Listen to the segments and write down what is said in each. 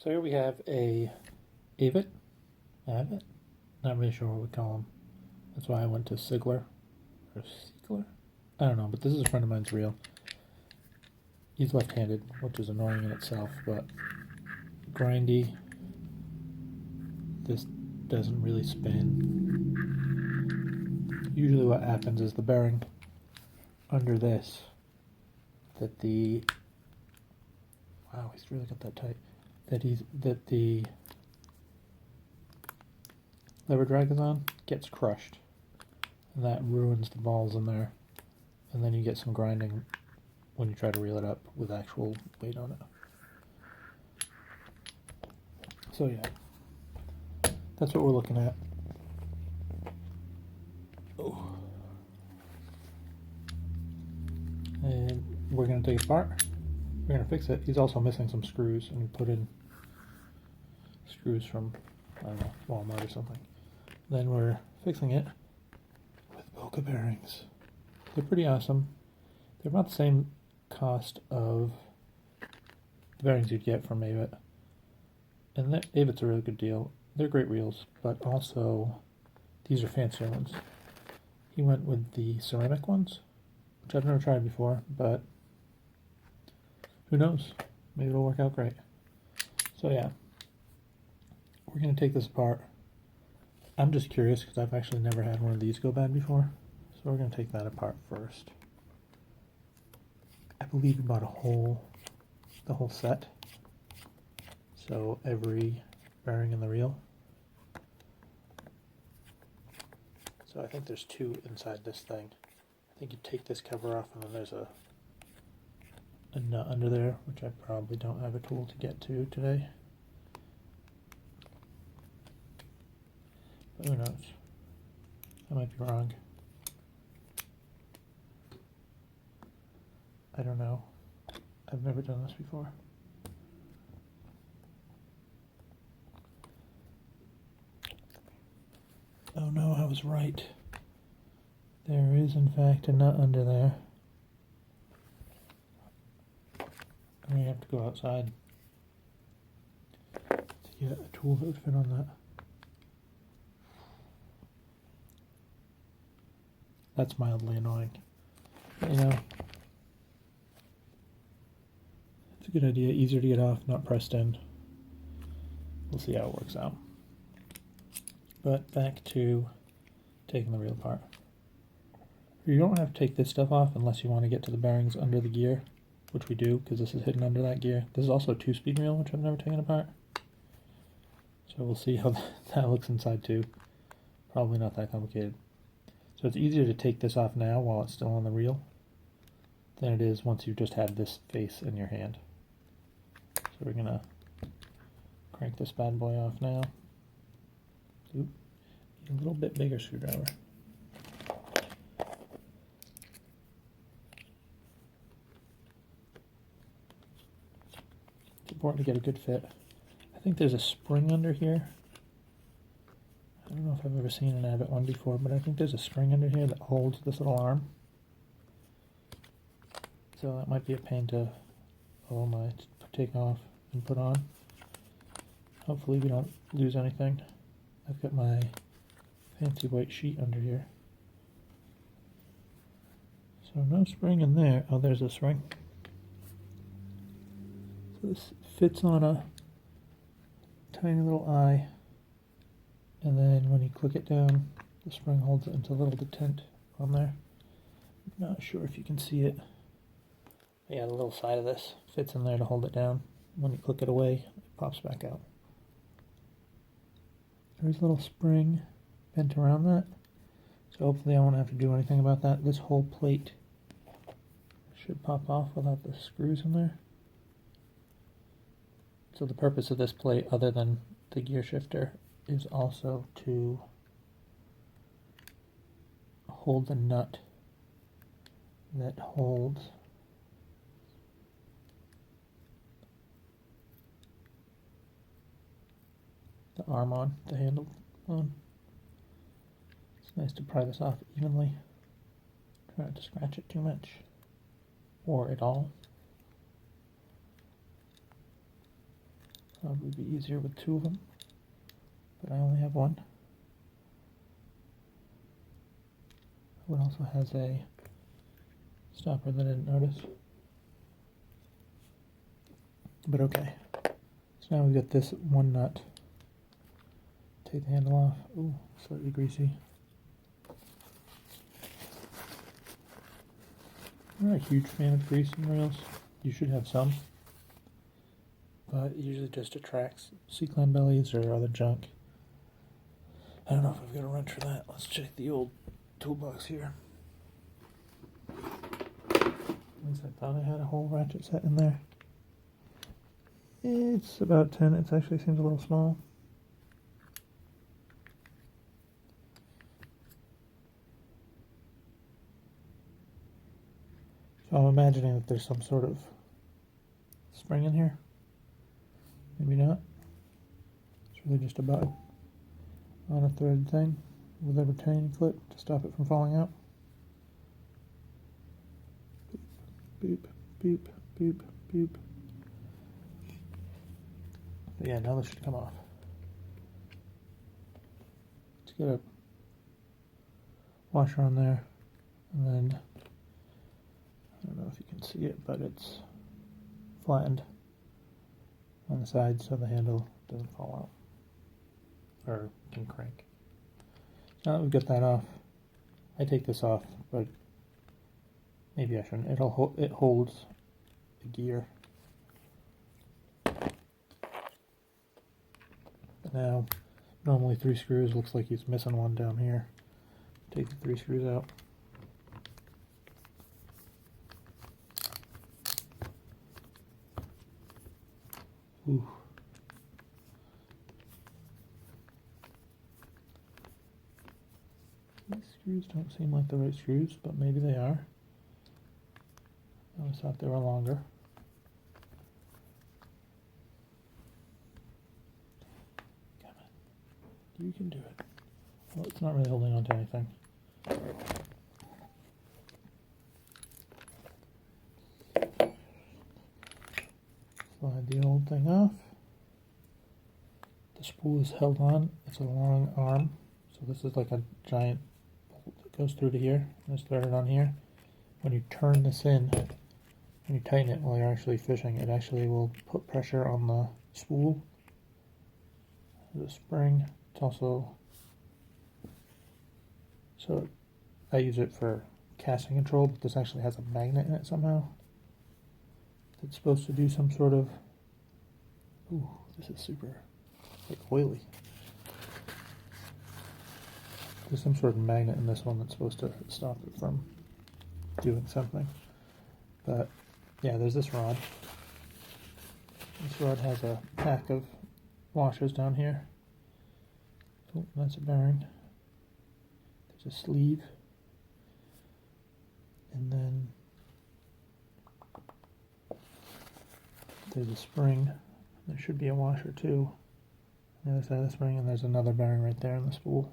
So here we have a Avet, not really sure what we call him. That's why I went to Sigler, or Siegler? I don't know, but this is a friend of mine's reel. He's left-handed, which is annoying in itself, but grindy. This doesn't really spin. Usually what happens is the bearing under this, wow, he's really got that tight, that the lever drag is on, gets crushed. And that ruins the balls in there. And then you get some grinding when you try to reel it up with actual weight on it. So yeah, that's what we're looking at. Oh. And we're going to take it apart. We're going to fix it. He's also missing some screws, and we put in screws from, I don't know, Walmart or something. Then we're fixing it with Boca bearings. They're pretty awesome. They're about the same cost of the bearings you'd get from Avet. And Avet's a really good deal. They're great reels, but also these are fancier ones. He went with the ceramic ones, which I've never tried before, but who knows? Maybe it'll work out great. So yeah, we're going to take this apart. I'm just curious because I've actually never had one of these go bad before. So we're going to take that apart first. I believe we bought the whole set. So every bearing in the reel. So I think there's two inside this thing. I think you take this cover off and then there's a nut under there, which I probably don't have a tool to get to today. But who knows? I might be wrong. I don't know. I've never done this before. Oh no, I was right. There is in fact a nut under there. I'm going to have to go outside to get a tool that would fit on that. That's mildly annoying. But, you know, it's a good idea. Easier to get off, not pressed in. We'll see how it works out. But back to taking the reel apart. You don't have to take this stuff off unless you want to get to the bearings under the gear, which we do because this is hidden under that gear. This is also a 2-speed reel, which I've never taken apart. So we'll see how that looks inside too. Probably not that complicated. So it's easier to take this off now while it's still on the reel than it is once you've just had this face in your hand. So we're going to crank this bad boy off now. Oop, need a little bit bigger screwdriver. It's important to get a good fit. I think there's a spring under here. I don't know if I've ever seen an Avet one before, but I think there's a spring under here that holds this little arm. So that might be a pain to take off and put on. Hopefully we don't lose anything. I've got my fancy white sheet under here. So no spring in there. Oh, there's a spring. So this fits on a tiny little eye. And then when you click it down, the spring holds it into a little detent on there. I'm not sure if you can see it. But yeah, the little side of this fits in there to hold it down. When you click it away, it pops back out. There's a little spring bent around that. So hopefully I won't have to do anything about that. This whole plate should pop off without the screws in there. So the purpose of this plate, other than the gear shifter, is also to hold the nut that holds the arm on, the handle on. It's nice to pry this off evenly. Try not to scratch it too much, or at all. Probably be easier with two of them, but I only have one. One also has a stopper that I didn't notice. But okay. So now we've got this one nut. Take the handle off. Ooh, slightly greasy. I'm not a huge fan of grease in rails. You should have some. But it usually just attracts C-clamp bellies or other junk. I don't know if I've got a wrench for that. Let's check the old toolbox here. At least I thought I had a whole ratchet set in there. It's about 10. It actually seems a little small. So I'm imagining that there's some sort of spring in here. Maybe not. It's really just a button on a threaded thing with a retaining clip to stop it from falling out. Boop, boop, boop, boop. But yeah, now this should come off. Let's get a washer on there, and then I don't know if you can see it, but it's flattened on the side so the handle doesn't fall out or can crank. Now that we've got that off, I take this off, but maybe I shouldn't. It holds the gear. But now, normally 3 screws. Looks like he's missing one down here. Take the 3 screws out. Ooh. These screws don't seem like the right screws, but maybe they are. I always thought they were longer. Come on. You can do it. Well, it's not really holding on to anything. Slide the old thing off. The spool is held on. It's a long arm. So this is like a giant bolt that goes through to here and is threaded on here. When you turn this in, when you tighten it while you're actually fishing, it actually will put pressure on the spool. There's a spring. It's also, so I use it for casting control, but this actually has a magnet in it somehow. It's supposed to do some sort of, ooh, this is super like oily. There's some sort of magnet in this one that's supposed to stop it from doing something. But yeah, there's this rod. This rod has a pack of washers down here. Oh, that's a bearing. There's a sleeve. And then there's a spring. There should be a washer too on the other side of the spring, and there's another bearing right there in the spool.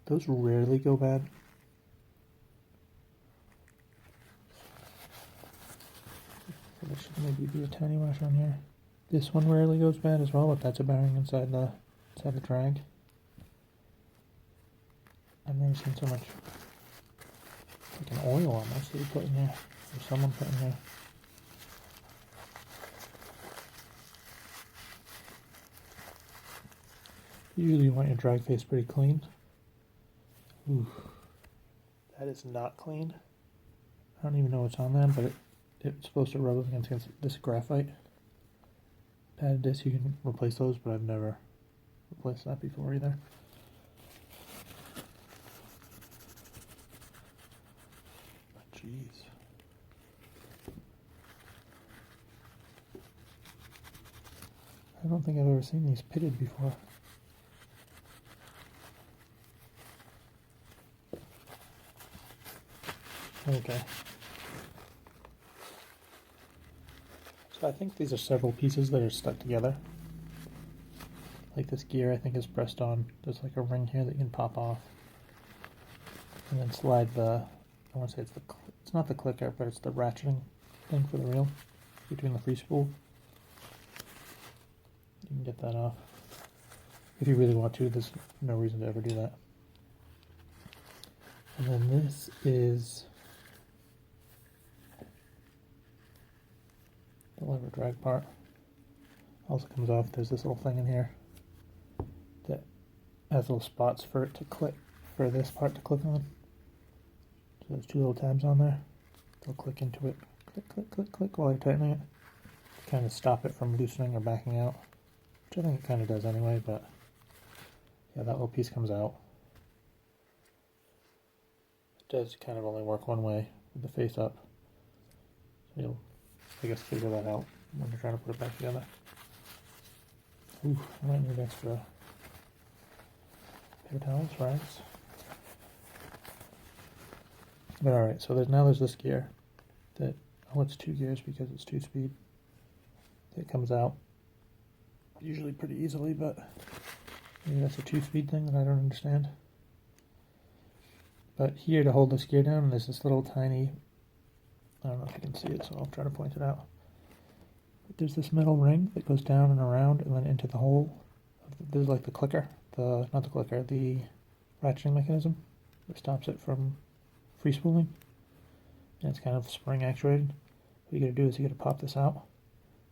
Those rarely go bad. So there should maybe be a tiny washer on here. This one rarely goes bad as well, but that's a bearing inside the drag. I've never seen so much like an oil almost that you put in here, or someone put in here. Usually you want your drag face pretty clean. Ooh, that is not clean. I don't even know what's on there, but it's supposed to rub against this graphite padded disc. You can replace those, but I've never replaced that before either. Jeez. I don't think I've ever seen these pitted before. Okay. So I think these are several pieces that are stuck together. Like this gear I think is pressed on. There's like a ring here that you can pop off. And then slide the, I want to say it's not the clicker, but it's the ratcheting thing for the reel between the free spool. You can get that off. If you really want to, there's no reason to ever do that. And then this is the lever drag part. Also comes off, there's this little thing in here that has little spots for it to click, for this part to click on. So there's two little tabs on there. They'll click into it, click, click, click, click while you're tightening it. To kind of stop it from loosening or backing out, which I think it kind of does anyway, but yeah, that little piece comes out. It does kind of only work one way with the face up. So you'll, I guess, figure that out when you're trying to put it back together. Ooh, I might need extra paper towels, rags. But alright, so there's this gear that, oh, it's 2 gears because it's 2-speed. It comes out usually pretty easily, but maybe that's a 2-speed thing that I don't understand. But here to hold this gear down, there's this little tiny, I don't know if you can see it, so I'll try to point it out. But there's this metal ring that goes down and around and then into the hole. There's like the clicker, the ratcheting mechanism that stops it from free spooling. And it's kind of spring actuated. What you gotta do is you gotta pop this out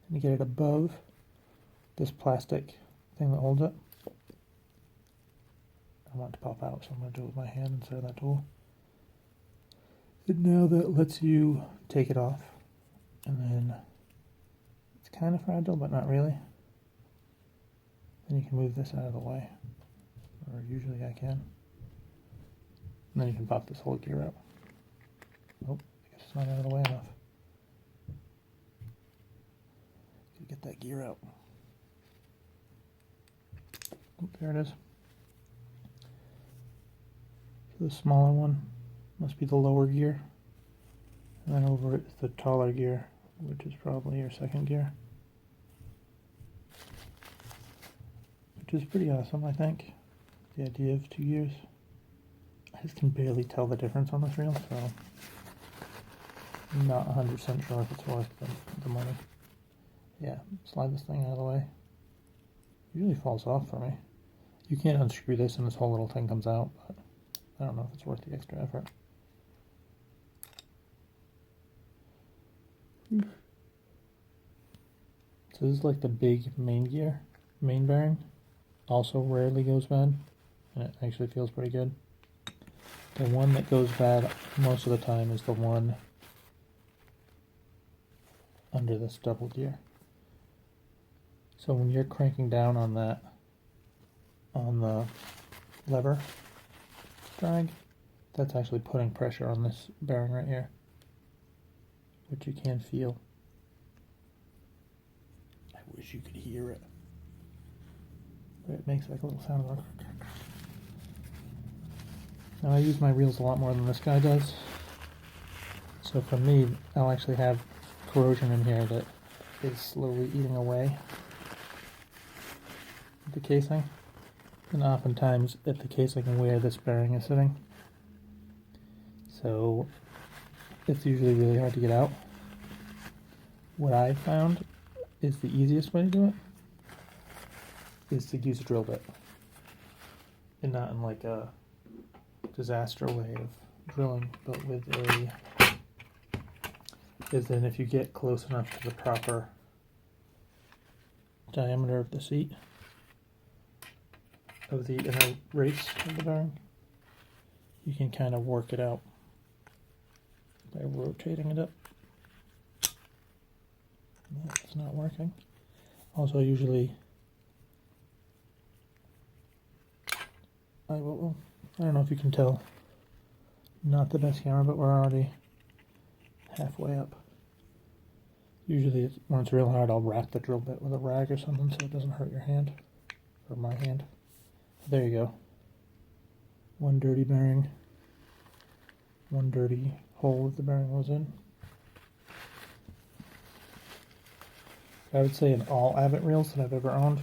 and you get it above this plastic thing that holds it. I want it to pop out, so I'm going to do it with my hand instead of that tool. And now that lets you take it off, and then it's kind of fragile, but not really. Then you can move this out of the way, or usually I can. And then you can pop this whole gear out. Oh, I guess it's not out of the way enough. Get that gear out. Oh, there it is. The smaller one must be the lower gear, and then over it is the taller gear, which is probably your second gear, which is pretty awesome, I think. The idea of 2 gears. I just can barely tell the difference on this reel, so I'm not 100% sure if it's worth the money. Yeah, slide this thing out of the way. It usually falls off for me. You can't unscrew this and this whole little thing comes out, but I don't know if it's worth the extra effort. So this is like the big main gear, main bearing. Also rarely goes bad, and it actually feels pretty good. The one that goes bad most of the time is the one under this double gear. So when you're cranking down on that, on the lever drag, that's actually putting pressure on this bearing right here, which you can feel. I wish you could hear it, but it makes like a little sound like. Now I use my reels a lot more than this guy does, so for me I'll actually have corrosion in here that is slowly eating away at the casing. And oftentimes at the casing where this bearing is sitting. So it's usually really hard to get out. What I found is the easiest way to do it is to use a drill bit. And not in like a disaster way of drilling, but with is then if you get close enough to the proper diameter of the seat, of the inner race of the bearing, you can kind of work it out by rotating it up. It's not working. Also, usually I don't know if you can tell, not the best camera, but we're already halfway up. Usually when it's real hard, I'll wrap the drill bit with a rag or something so it doesn't hurt your hand, or my hand. There you go. One dirty bearing, one dirty hole that the bearing was in. I would say in all Avet Reels that I've ever owned,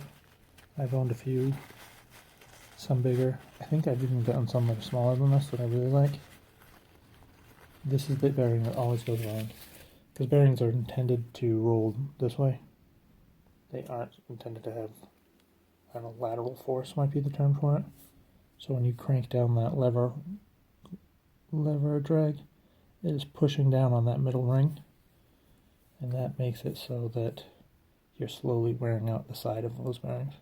I've owned a few, some bigger. I think I've even gotten some that are smaller than this that I really like. This is the bearing that always goes wrong, because bearings are intended to roll this way. they aren't intended to have, I don't know, lateral force might be the term for it. So when you crank down that lever drag, it is pushing down on that middle ring, and that makes it so that you're slowly wearing out the side of those bearings.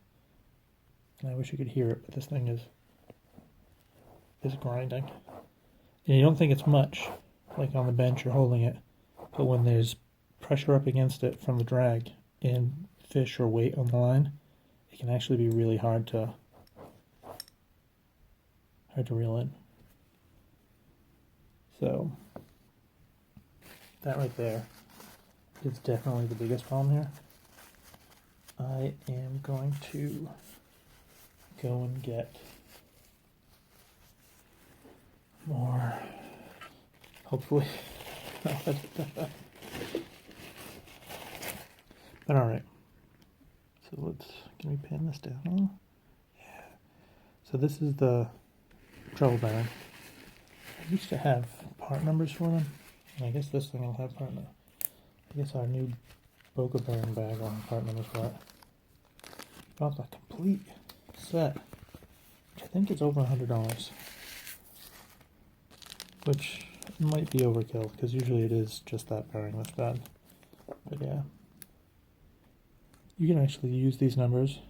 And I wish you could hear it, but this thing is grinding. And you don't think it's much, like on the bench you're holding it, but when there's pressure up against it from the drag and fish or weight on the line, it can actually be really hard to reel in. So that right there is definitely the biggest problem here. I am going to go and get more, hopefully. But alright, so can we pin this down? Yeah. So this is the treble bearing. I used to have part numbers for them, and I guess this thing will have part numbers. I guess our new Boca bearing bag will have part numbers for it. Bought the complete set, which I think is over $100. Which might be overkill, because usually it is just that bearing that's bad. But yeah. You can actually use these numbers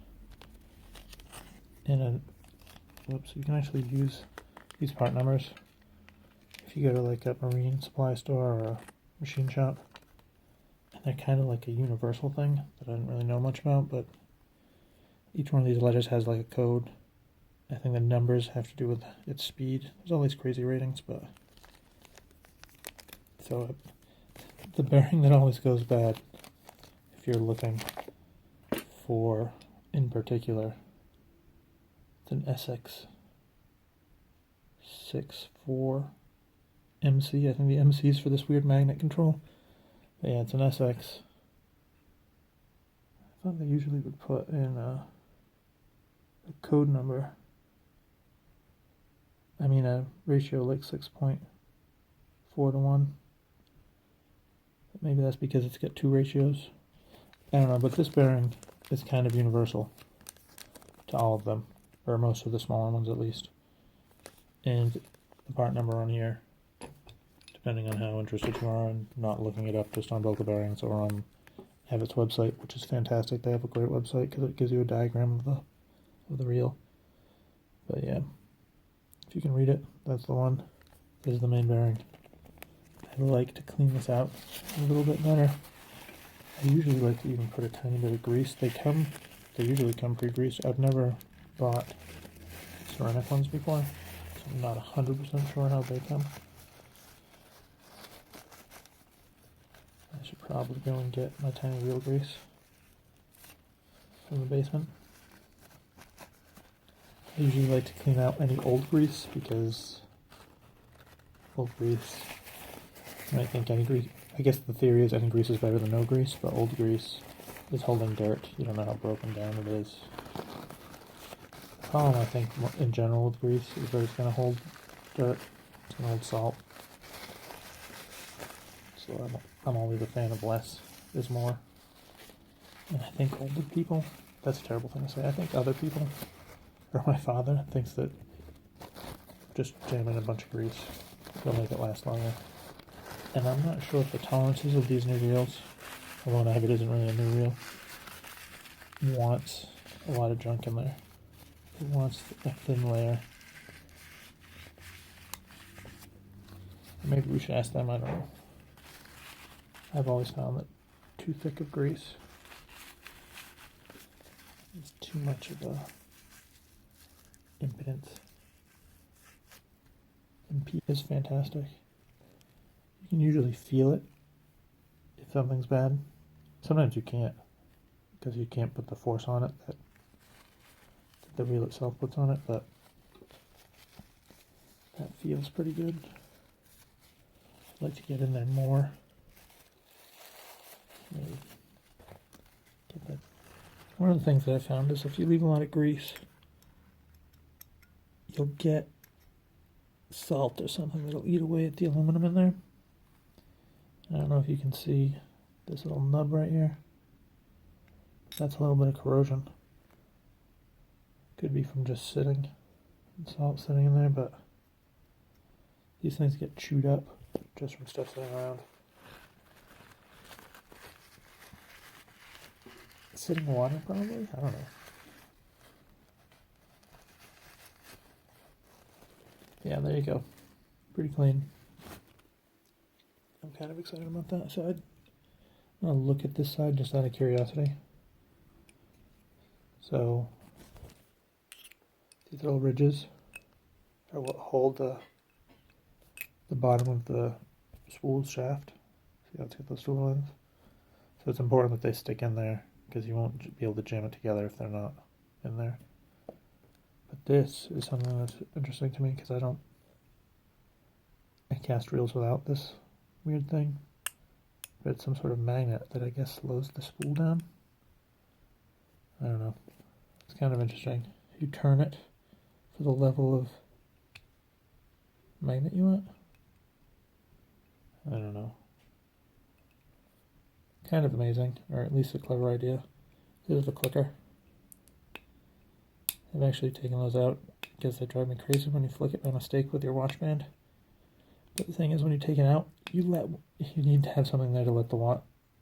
in a... Whoops, you can actually use these part numbers if you go to like a marine supply store or a machine shop. And they're kind of like a universal thing that I didn't really know much about, but each one of these letters has like a code. I think the numbers have to do with its speed. There's all these crazy ratings, but... So the bearing that always goes bad, if you're looking for, in particular, it's an Sx 6.4 MC. I think the MC is for this weird magnet control. But yeah, it's an Sx. I thought they usually would put in a code number. I mean a ratio like 6.4 to 1. Maybe that's because it's got two ratios. I don't know, but this bearing is kind of universal to all of them, or most of the smaller ones at least. And the part number on here, depending on how interested you are and not looking it up just on Boca bearings or on Avet's website, which is fantastic. They have a great website because it gives you a diagram of the reel. But yeah, if you can read it, that's the one. This is the main bearing. I like to clean this out a little bit better. I usually like to even put a tiny bit of grease. They usually come pre-greased. I've never bought ceramic ones before, so I'm not 100% sure how they come. I should probably go and get my tiny reel grease from the basement. I usually like to clean out any old grease because old grease, you might think any grease, I guess the theory is any grease is better than no grease, but old grease is holding dirt. You don't know how broken down it is. The problem, I think, in general with grease is that it's going to hold dirt. It's going to hold salt. So I'm always a fan of less is more. And I think older people, that's a terrible thing to say, I think other people, or my father, thinks that just jamming a bunch of grease will make it last longer. And I'm not sure if the tolerances of these new reels, although an Avet isn't really a new reel, wants a lot of junk in there. It wants a thin layer. Maybe we should ask them, I don't know. I've always found that too thick of grease is too much of a impedance. And P is fantastic. You can usually feel it if something's bad. Sometimes you can't, because you can't put the force on it that the reel itself puts on it, but that feels pretty good. I'd like to get in there more. Maybe get that. One of the things that I found is if you leave a lot of grease, you'll get salt or something that'll eat away at the aluminum in there. I don't know if you can see this little nub right here. That's a little bit of corrosion. Could be from just sitting, salt sitting in there, but these things get chewed up just from stuff sitting around. Sitting water, probably? I don't know. Yeah, there you go. Pretty clean. I'm kind of excited about that side. I'm going to look at this side just out of curiosity. So, these little ridges are what hold the bottom of the spool shaft. See how it's got those spool ends? So it's important that they stick in there, because you won't be able to jam it together if they're not in there. But this is something that's interesting to me, because I cast reels without this weird thing. But it's some sort of magnet that I guess slows the spool down. I don't know. It's kind of interesting. You turn it for the level of magnet you want. I don't know. Kind of amazing, or at least a clever idea. Here's the clicker. I've actually taken those out because they drive me crazy when you flick it by mistake with your watch band. But the thing is, when you take it out, you need to have something there to let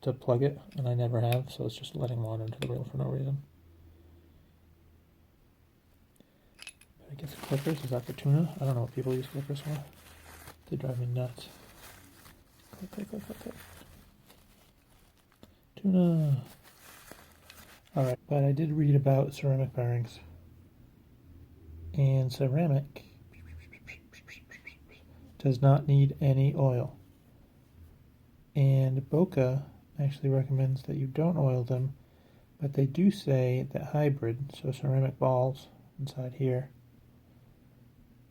to plug it, and I never have, so it's just letting water into the reel for no reason. But I guess clippers, is that for tuna? I don't know what people use clippers for. They drive me nuts. Click, click, click, click, click. Tuna. Alright, but I did read about ceramic bearings. And ceramic does not need any oil. And Boca actually recommends that you don't oil them, but they do say that hybrid, so ceramic balls inside here,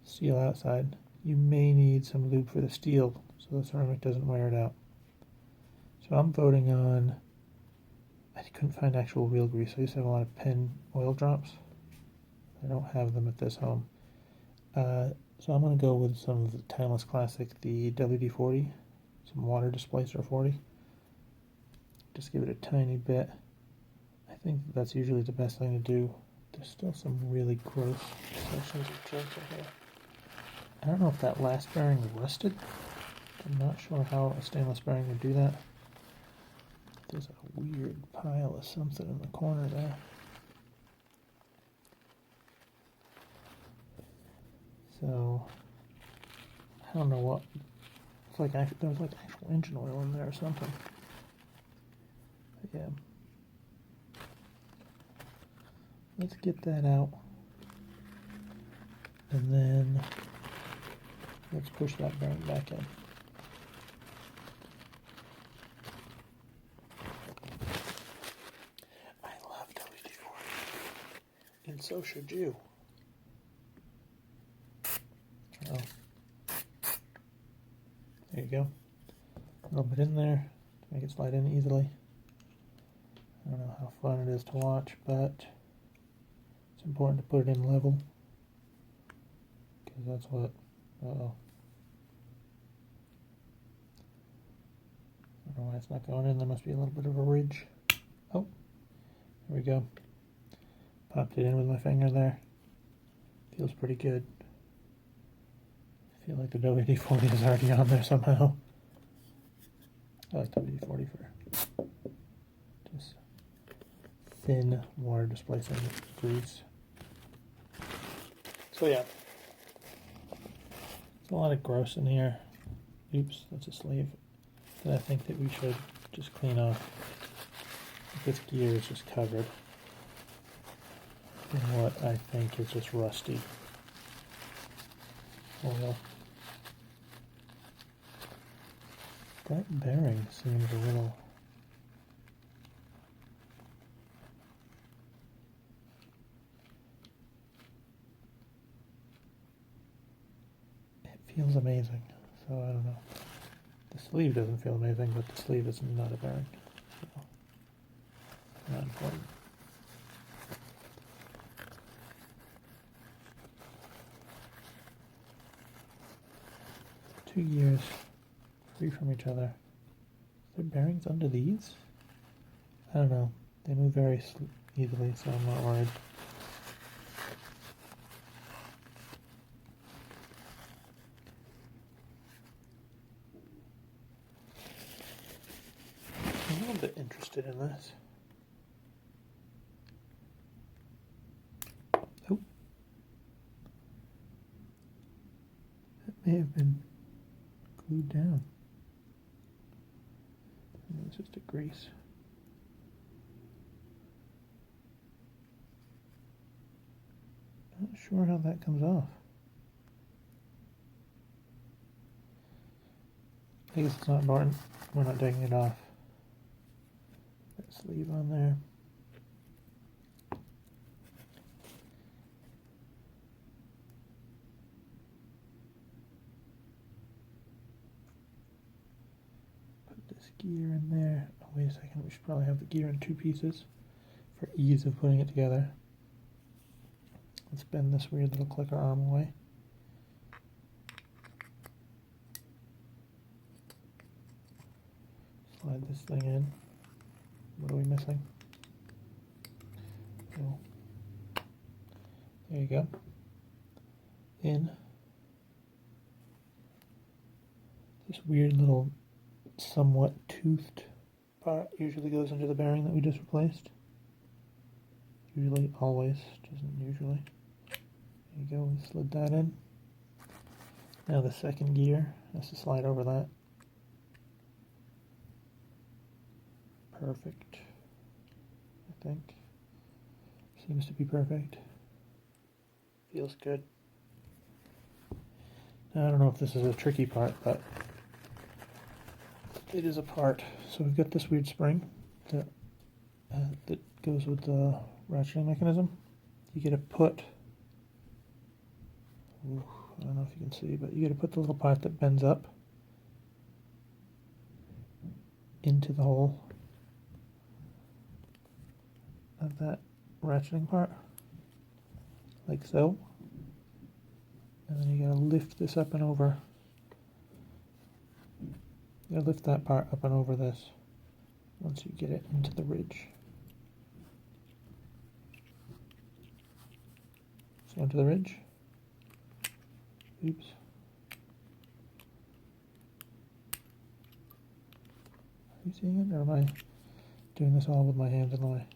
steel outside, you may need some lube for the steel so the ceramic doesn't wear it out. So I'm voting on, I couldn't find actual wheel grease. I used to have a lot of Penn oil drops. I don't have them at this home. So I'm going to go with some of the Timeless Classic, the WD-40, some water displacer 40. Just give it a tiny bit. I think that's usually the best thing to do. There's still some really gross sections of junk in here. I don't know if that last bearing rusted. I'm not sure how a stainless bearing would do that. There's a weird pile of something in the corner there. So, I don't know what, it's like there was like actual engine oil in there or something. But yeah. Let's get that out. And then, let's push that bearing back in. I love WD-40. And so should you. Oh. There you go. A little bit in there to make it slide in easily. I don't know how fun it is to watch, but it's important to put it in level. Because that's what... Uh-oh. I don't know why it's not going in. There must be a little bit of a ridge. Oh. There we go. Popped it in with my finger there. Feels pretty good. I feel like the WD-40 is already on there somehow. I like WD-40 for just thin water displacing grease. So yeah, there's a lot of gross in here. Oops, that's a sleeve that I think that we should just clean off. This gear is just covered in what I think is just rusty oil. That bearing seems a little... It feels amazing, so I don't know. The sleeve doesn't feel amazing, but the sleeve is not a bearing. So, not important. Two gears, free from each other. Are there bearings under these? I don't know. They move very easily, so I'm not worried. I'm a little bit interested in this. Oh. That may have been glued down. It's just a grease. Not sure how that comes off. I guess it's not important. We're not taking it off. That sleeve on there. Put this gear in there. Oh, wait a second. We should probably have the gear in two pieces for ease of putting it together. Let's bend this weird little clicker arm away. Slide this thing in. What are we missing? Oh. There you go. In. This weird little somewhat toothed part usually goes into the bearing that we just replaced. Usually, always, doesn't usually. There you go, we slid that in. Now the second gear has to slide over that. Perfect. I think. Seems to be perfect. Feels good. Now I don't know if this is a tricky part, but it is a part. So we've got this weird spring that goes with the ratcheting mechanism. You get to put, I don't know if you can see, but you get to put the little part that bends up into the hole of that ratcheting part, like so. And then you gotta lift this up and over. You gotta lift that part up and over this once you get it into the ridge. So into the ridge. Oops. Are you seeing it, or am I doing this all with my hands in the way?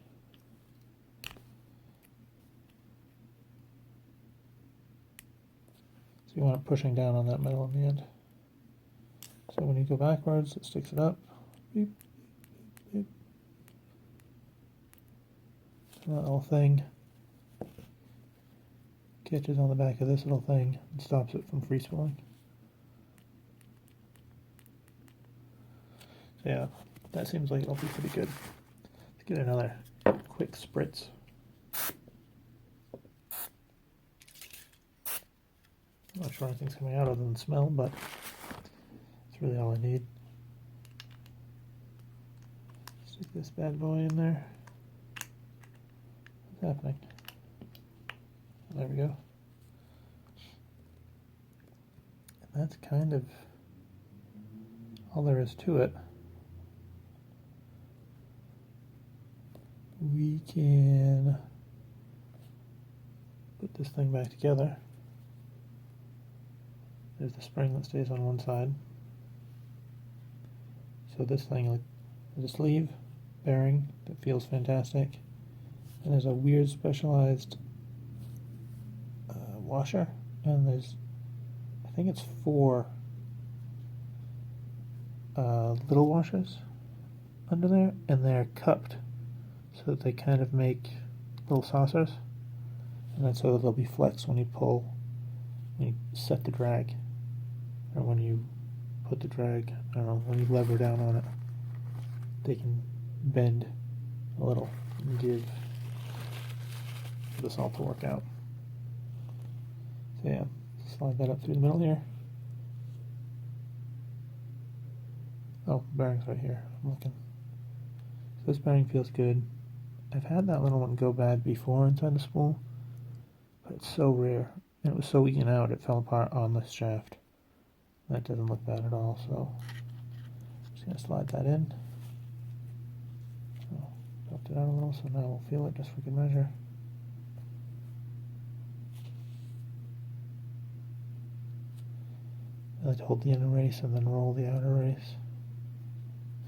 So you want it pushing down on that metal in the end. So when you go backwards, it sticks it up. Beep, beep, beep. So that little thing catches on the back of this little thing and stops it from free spooling. So yeah, that seems like it'll be pretty good. Let's get another quick spritz. I'm not sure anything's coming out other than smell, but that's really all I need. Stick this bad boy in there. What's happening? There we go. And that's kind of all there is to it. We can put this thing back together. There's the spring that stays on one side. So this thing is a sleeve bearing that feels fantastic. And there's a weird specialized washer. And there's, I think it's 4 little washers under there. And they're cupped so that they kind of make little saucers. And then so they'll be flexed when you pull, when you set the drag. Or when you put the drag, I don't know, when you lever down on it, they can bend a little and give this all to work out. So yeah, slide that up through the middle here. Oh, bearing's right here. I'm looking. So this bearing feels good. I've had that little one go bad before inside the spool, but it's so rare. And it was so eaten out, it fell apart on this shaft. That doesn't look bad at all, so I'm just going to slide that in. Oh, don't it out a little, so now we'll feel it just for good measure. I like to hold the inner race and then roll the outer race.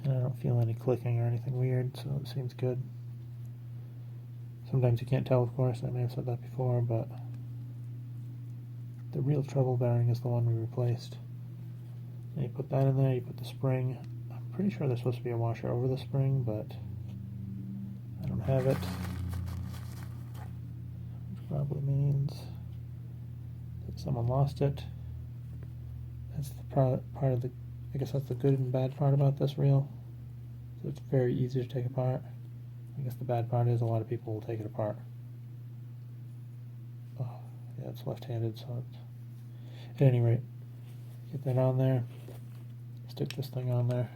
And I don't feel any clicking or anything weird, so it seems good. Sometimes you can't tell, of course, I may have said that before, but the real trouble bearing is the one we replaced. And you put that in there, you put the spring. I'm pretty sure there's supposed to be a washer over the spring, but I don't have it. Which probably means that someone lost it. That's the part of the, I guess that's the good and bad part about this reel. So it's very easy to take apart. I guess the bad part is a lot of people will take it apart. Oh, yeah, it's left-handed, so it's... At any rate, get that on there. Stick this thing on there.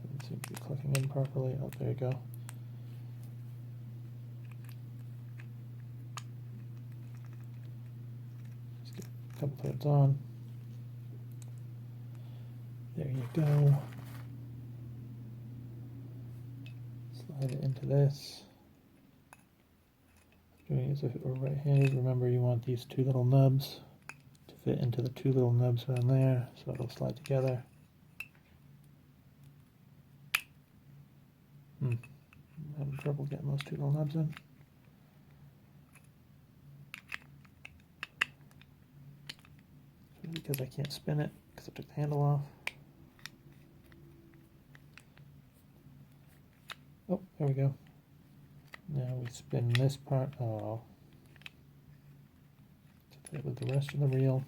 Doesn't seem to be clicking in properly. Oh, there you go. Just get a couple threads on. There you go. Slide it into this. Doing it as if it were right-handed. Remember, you want these two little nubs to fit into the two little nubs around there, so it'll slide together. I'm having trouble getting those two little nubs in. Because I can't spin it, because I took the handle off. Oh, there we go. Now we spin this part. Oh. To fit with the rest of the reel.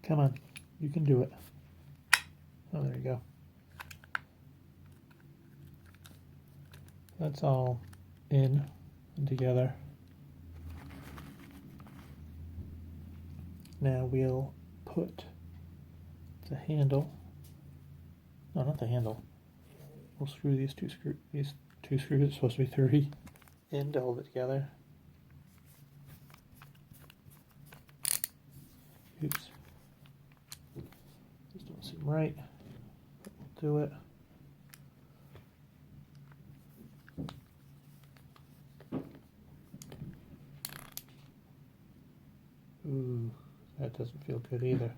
Come on, you can do it. Oh, there you go. That's all in and together. Now we'll put the handle, no, not the handle. We'll screw these two screws. These two screws are supposed to be 30 in to hold it together. Oops. These don't seem right, but we'll do it. Ooh, that doesn't feel good either.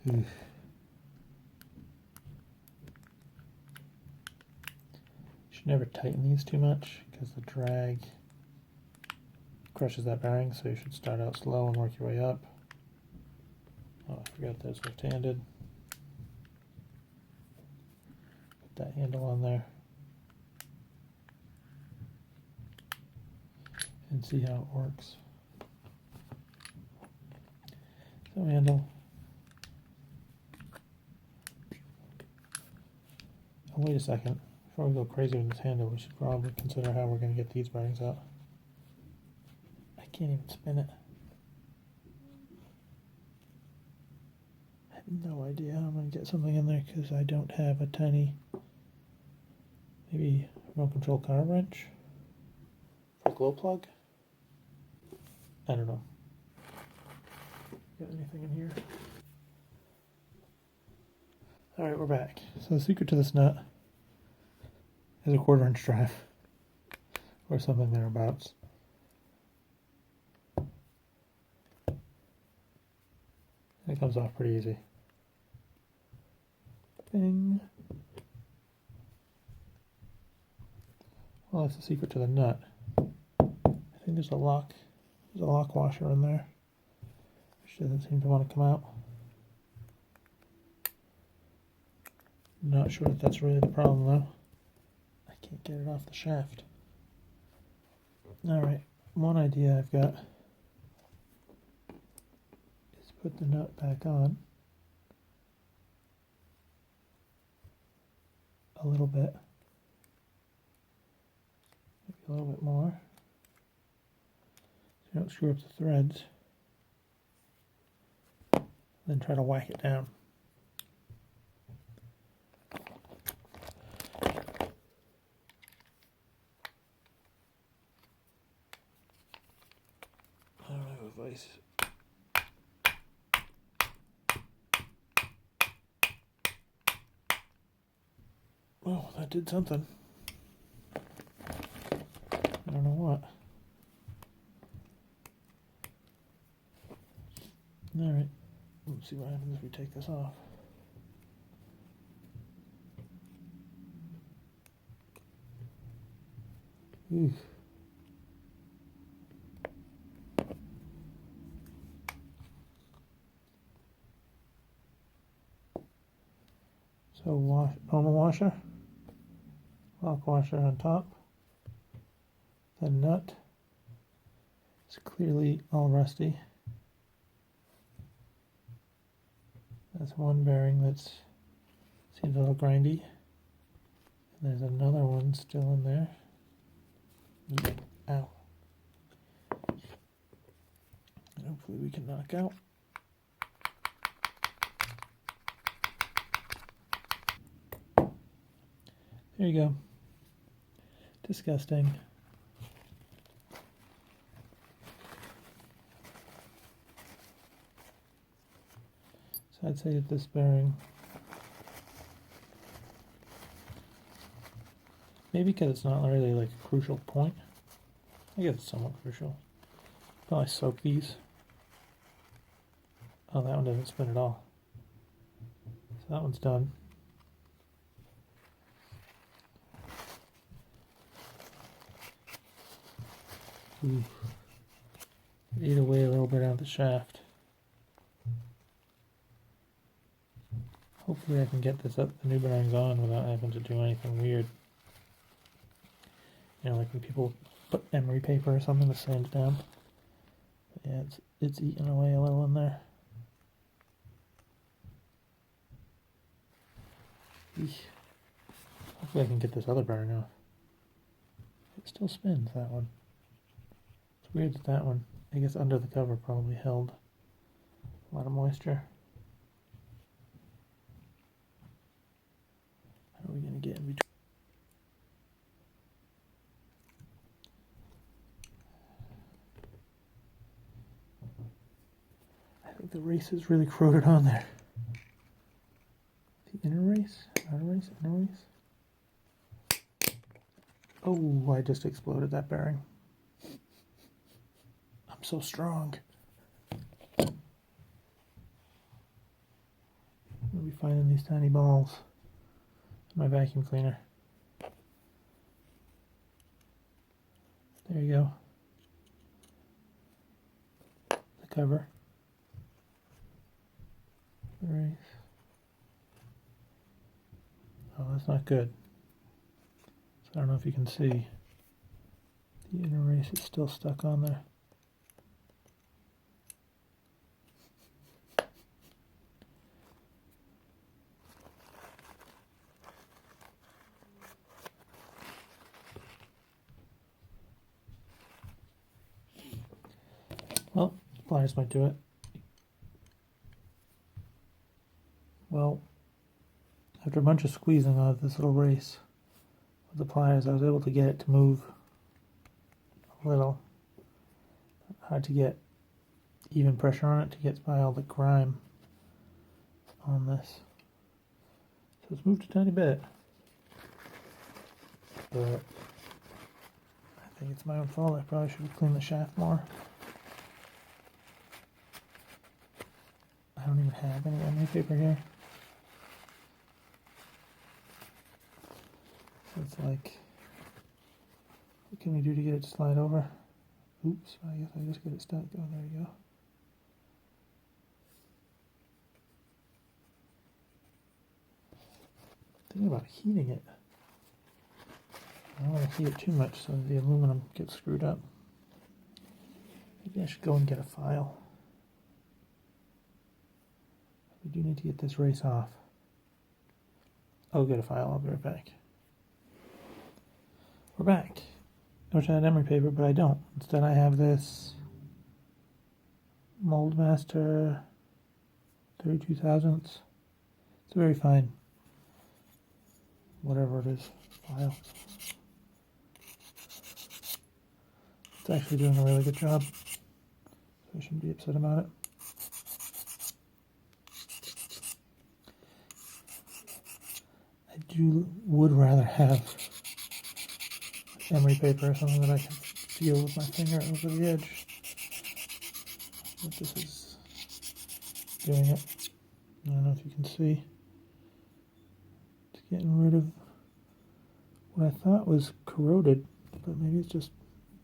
Ooh. Should never tighten these too much because the drag crushes that bearing, so you should start out slow and work your way up. Oh, I forgot that's left-handed. Put that handle on there. And see how it works. So handle. Oh, wait a second. Before we go crazy with this handle, we should probably consider how we're going to get these bearings out. I can't even spin it. I have no idea how I'm going to get something in there because I don't have a tiny, maybe remote control car wrench for a glow plug. I don't know. Got anything in here? Alright, we're back. So the secret to this nut is a 1/4 inch drive. Or something thereabouts. And it comes off pretty easy. Bing. Well, that's the secret to the nut. I think there's a lock washer in there, which doesn't seem to want to come out. Not sure if that's really the problem though. I can't get it off the shaft. Alright, one idea I've got is put the nut back on a little bit, maybe a little bit more, so you don't screw up the threads. then try to whack it down. I don't have a vice. Oh, that did something. I don't know what. Alright, let's see what happens if we take this off. Ooh. So normal washer, lock washer on top. The nut is clearly all rusty. That's one bearing that's seems a little grindy. And there's another one still in there. Ow. And hopefully we can knock out. There you go. Disgusting. So I'd say that this bearing, maybe because it's not really like a crucial point. I guess it's somewhat crucial. Probably soak these. Oh, that one doesn't spin at all. So that one's done. Ooh. Eat away a little bit out of the shaft. Hopefully I can get this up, the new bearings on, without having to do anything weird. You know, like when people put emery paper or something to sand it down. But yeah, it's eating away a little in there. Eesh. Hopefully I can get this other bearing off. It still spins, that one. It's weird that that one, I guess under the cover, probably held a lot of moisture. How are we going to get in between? I think the race is really corroded on there. The inner race? Outer race? Inner race? Oh, I just exploded that bearing. I'm so strong. I'm going to be finding these tiny balls in my vacuum cleaner. There you go. The cover. The race. Oh, that's not good. So I don't know if you can see. The inner race is still stuck on there. Well, pliers might do it. Well, after a bunch of squeezing out of this little race with the pliers, I was able to get it to move a little. Hard to get even pressure on it to get by all the grime on this. So it's moved a tiny bit. But I think it's my own fault. I probably should have cleaned the shaft more. I don't even have any emery paper here. So it's like, what can we do to get it to slide over? Oops, I guess I just get it stuck. Oh, there you go. Thinking about heating it. I don't want to heat it too much so the aluminum gets screwed up. Maybe I should go and get a file. We do need to get this race off. I'll get a file, I'll be right back. We're back. I wish I had emery paper, but I don't. Instead I have this Mold Master 32 thousandths. It's a very fine, whatever it is, file. It's actually doing a really good job, so I shouldn't be upset about it. I would rather have emery paper or something that I can feel with my finger over the edge. But this is doing it. I don't know if you can see. It's getting rid of what I thought was corroded, but maybe it's just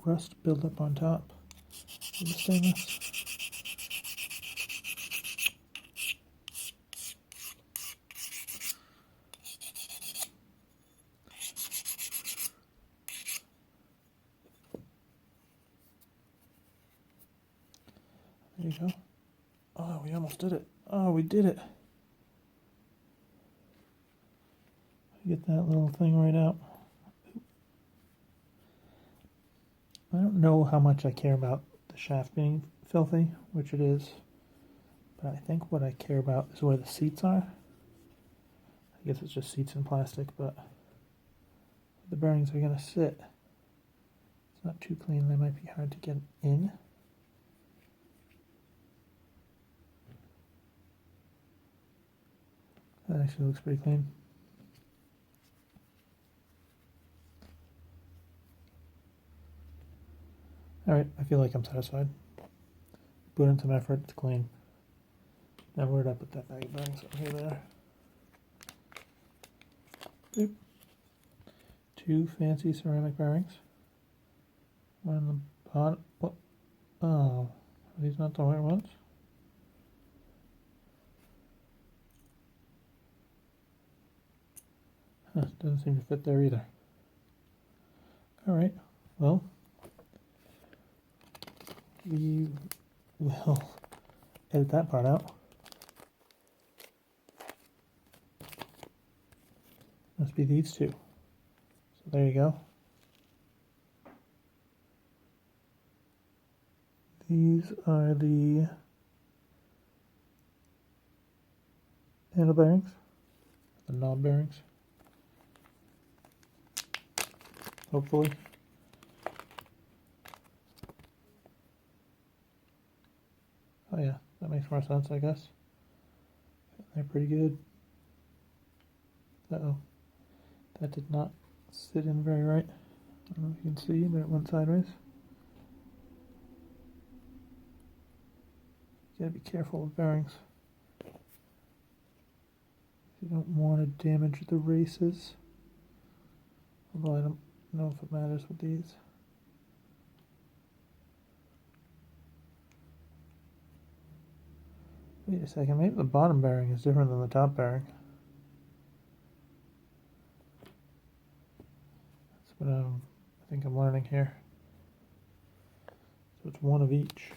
rust buildup on top of the stainless. There you go. Oh, we almost did it. Oh, we did it. Get that little thing right out. I don't know how much I care about the shaft being filthy, which it is, but I think what I care about is where the seats are. I guess it's just seats in plastic, but the bearings are going to sit. It's not too clean, they might be hard to get in. That actually looks pretty clean. Alright, I feel like I'm satisfied. Put in some effort, it's clean. Now where'd I put that bag of bearings? Okay, there. Boop. 2 fancy ceramic bearings. One in the bottom. What? Oh, are these not the right ones? Huh, doesn't seem to fit there either. Alright, well, we will edit that part out. Must be these two. So there you go. These are the handle bearings, the knob bearings. Hopefully. Oh yeah, that makes more sense, I guess. They're pretty good. Uh-oh. That did not sit in very right. I don't know if you can see, but it went sideways. You gotta be careful with bearings. You don't want to damage the races. Although I don't know if it matters with these. Wait a second, maybe the bottom bearing is different than the top bearing. That's what I think I'm learning here. So it's one of each.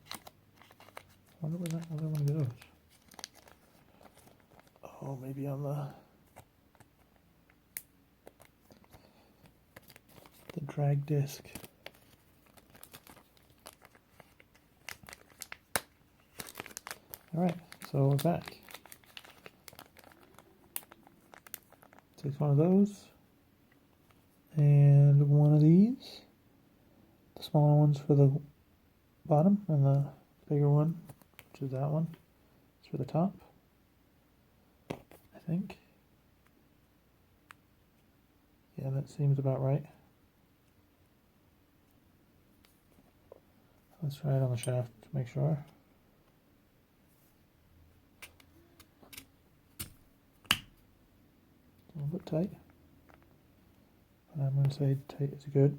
I wonder where that other one goes. Oh, maybe on the drag disc. Alright, so we're back. Takes one of those and one of these. The smaller one's for the bottom and the bigger one, which is that one, is for the top, I think. Yeah, that seems about right. Let's try it on the shaft to make sure. A little bit tight. But I'm going to say tight is good.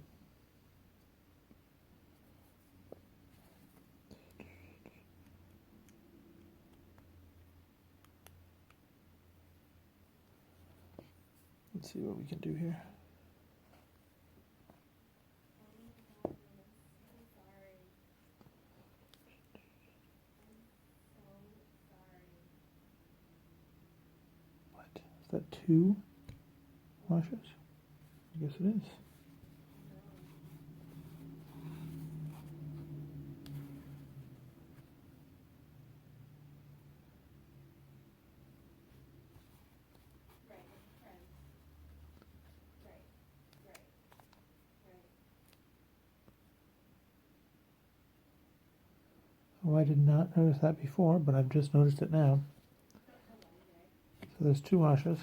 Let's see what we can do here. What? Is that 2 washers? I guess it is. Oh, I did not notice that before, but I've just noticed it now. So there's two washers.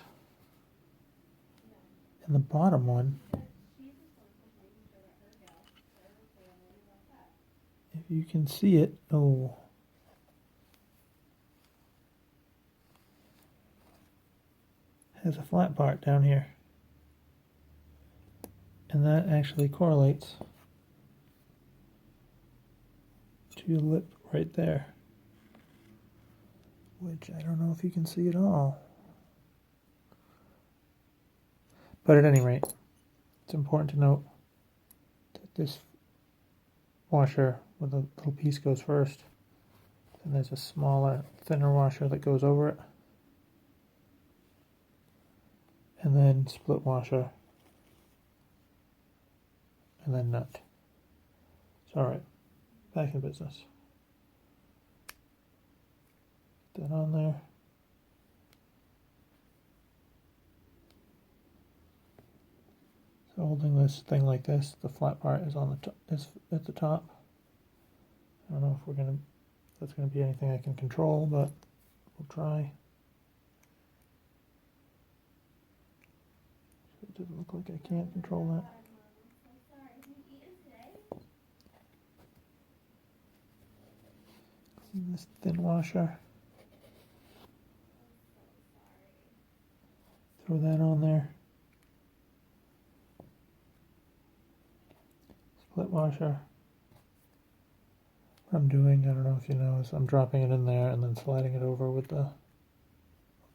And the bottom one, if you can see it, oh, has a flat part down here. And that actually correlates to your lip right there, which I don't know if you can see at all. But at any rate, it's important to note that this washer with a little piece goes first, and there's a smaller, thinner washer that goes over it, and then split washer, and then nut. So, alright, back in business. Put that on there. So holding this thing like this, the flat part is on the top, is at the top. I don't know if that's gonna be anything I can control, but we'll try. It doesn't look like I can't control that. Clean this thin washer. Throw that on there. Split washer. What I'm doing, I don't know if you know, is I'm dropping it in there and then sliding it over with the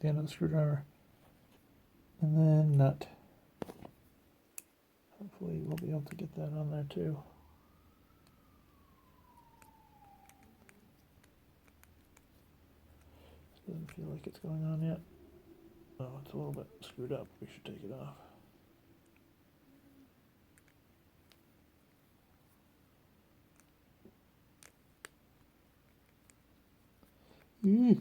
end of the screwdriver. And then nut. Hopefully we'll be able to get that on there too. Doesn't feel like it's going on yet. Oh, it's a little bit screwed up. We should take it off. It's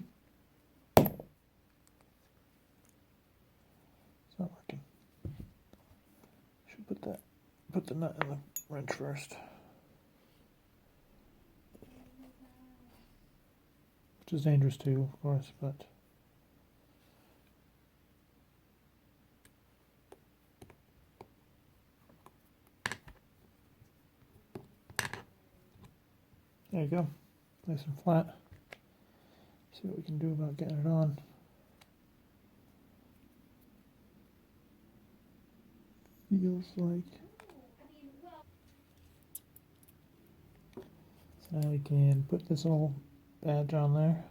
not working. Should put the nut in the wrench first. Which is dangerous too, of course, but there you go. Nice and flat. See what we can do about getting it on. Feels like. So now we can put this little badge on there.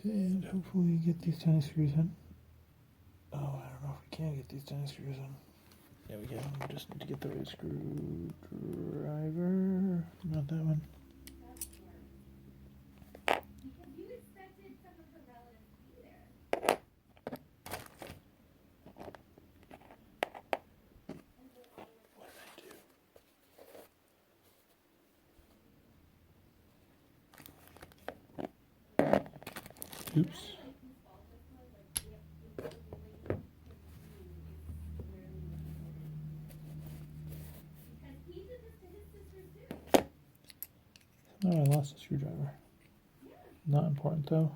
And hopefully get these tiny screws in. Oh, I don't know if we can get these tiny screws in. There we go. We just need to get the right screwdriver. Not that one. Oops. Oh, I lost the screwdriver. Not important though.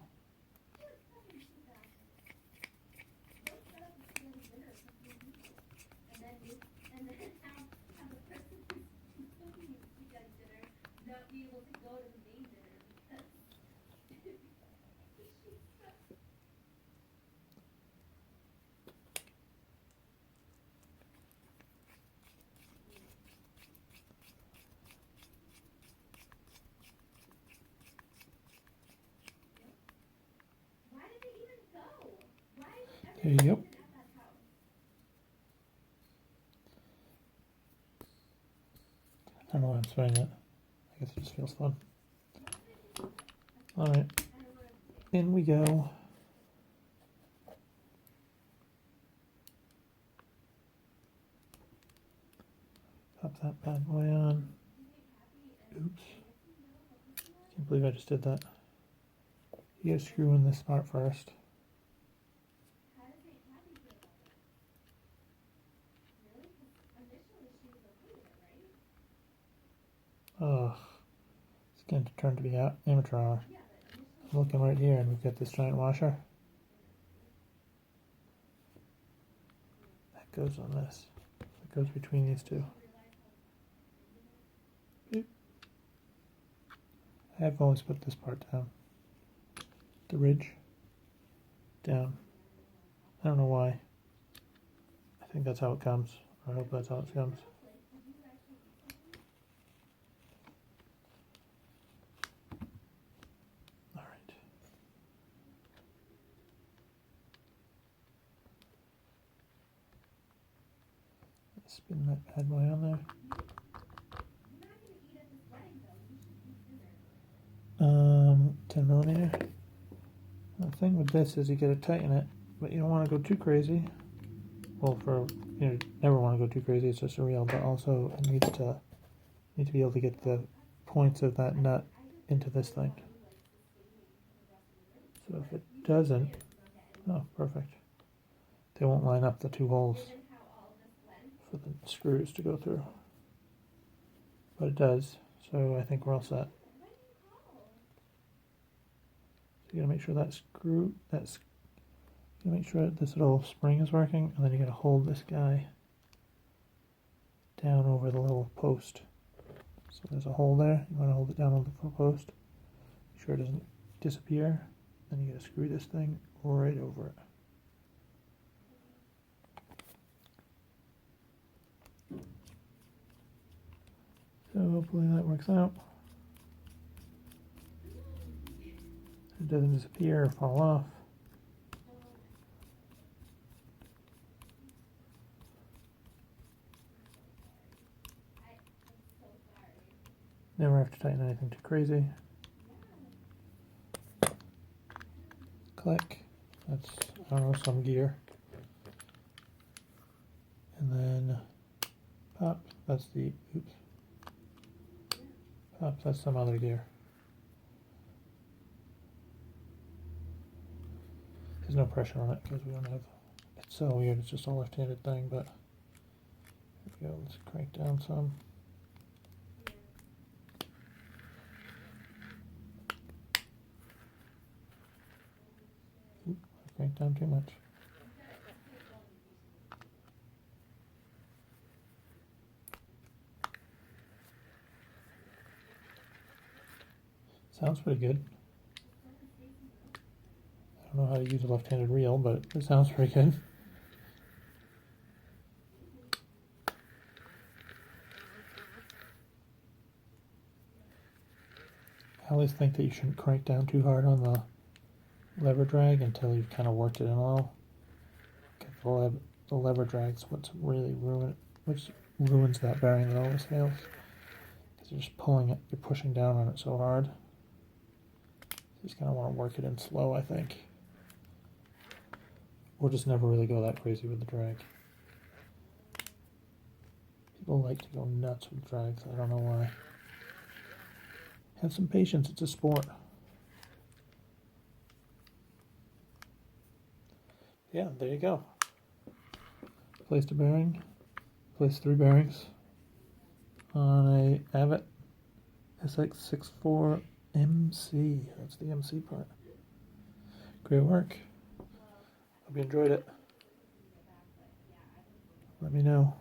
There you go. I don't know why I'm swearing that. I guess it just feels fun. Alright. In we go. Pop that bad boy on. Oops. Can't believe I just did that. You gotta screw in this part first. Oh, it's going to turn to be amateur hour. I'm looking right here and we've got this giant washer. That goes on this. It goes between these two. Beep. I have always put this part down. The ridge. Down. I don't know why. I think that's how it comes. I hope that's how it comes. Alright. Spin that bad boy on there. 10mm. The thing with this is you gotta tighten it, but you don't want to go too crazy. Well, you never want to go too crazy. It's just a reel, but also it need to be able to get the points of that nut into this thing. So if it doesn't, oh, perfect. They won't line up the two holes for the screws to go through, but it does. So I think we're all set. So you gotta make sure make sure this little spring is working, and then you gotta hold this guy down over the little post. So there's a hole there. You want to hold it down on the post. Make sure it doesn't disappear. Then you gotta screw this thing right over it. So hopefully that works out. It doesn't disappear or fall off. Never have to tighten anything too crazy. Click. That's, I don't know, some gear. And then pop. That's the, oops. Pop, that's some other gear. There's no pressure on it because we don't have, it's so weird, it's just a left-handed thing, but here we go, let's crank down some. Oop, I cranked down too much. Sounds pretty good. I don't know how to use a left-handed reel, but it sounds pretty good. I always think that you shouldn't crank down too hard on the lever drag until you've kind of worked it in a little. The lever drag's what's really ruins that bearing that always fails. Because you're just pulling it, you're pushing down on it so hard. You just kind of want to work it in slow, I think. Or just never really go that crazy with the drag. People like to go nuts with drags, I don't know why. Have some patience, it's a sport. Yeah, there you go. Placed a bearing, placed 3 bearings on a Avet Sx 64 MC. That's the MC part. Great work. Hope you enjoyed it. Let me know.